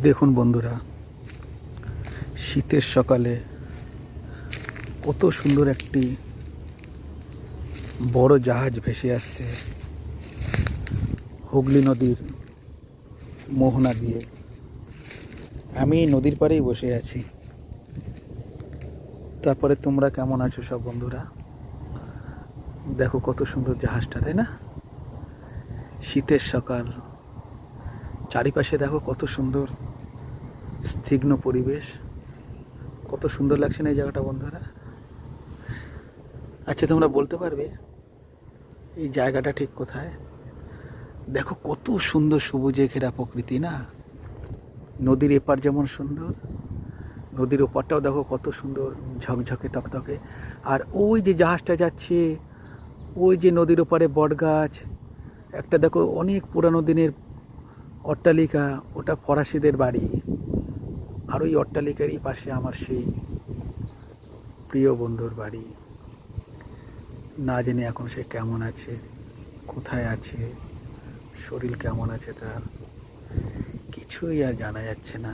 দেখুন বন্ধুরা, শীতের সকালে কত সুন্দর একটি বড় জাহাজ ভেসে আসছে হুগলি নদীর মোহনা দিয়ে। আমি নদীর পাড়েই বসে আছি। তারপরে তোমরা কেমন আছো সব বন্ধুরা? দেখো কত সুন্দর জাহাজটা, তাই না? শীতের সকাল, চারিপাশে দেখো কত সুন্দর স্নিগ্ধ পরিবেশ। কত সুন্দর লাগছে না এই জায়গাটা বন্ধুরা? আচ্ছা, তোমরা বলতে পারবে এই জায়গাটা ঠিক কোথায়? দেখো কত সুন্দর সবুজে ঘেরা প্রকৃতি না? নদীর এপার যেমন সুন্দর, নদীর ওপারটাও দেখো কত সুন্দর ঝকঝকে তকতকে। আর ওই যে জাহাজটা যাচ্ছে, ওই যে নদীর ওপারে বটগাছ, একটা দেখো অনেক পুরানো দিনের অট্টালিকা, ওটা ফরাসিদের বাড়ি। আর ওই অট্টালিকারই পাশে আমার সেই প্রিয় বন্ধুর বাড়ি। না জানি এখন সে কেমন আছে, কোথায় আছে, শরীর কেমন আছে তার, কিছুই আর জানা যাচ্ছে না।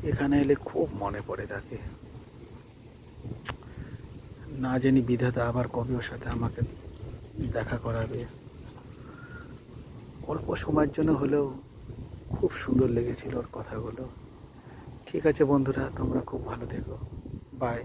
এখানে এলে খুব মনে পড়ে তাকে। না জানি বিধাতা আবার কবে ওর সাথে আমাকে দেখা করাবে। অল্প সময়ের জন্য হলেও খুব সুন্দর লেগেছিল ওর কথাগুলো। ঠিক আছে বন্ধুরা, তোমরা খুব ভালো থেকো। বাই।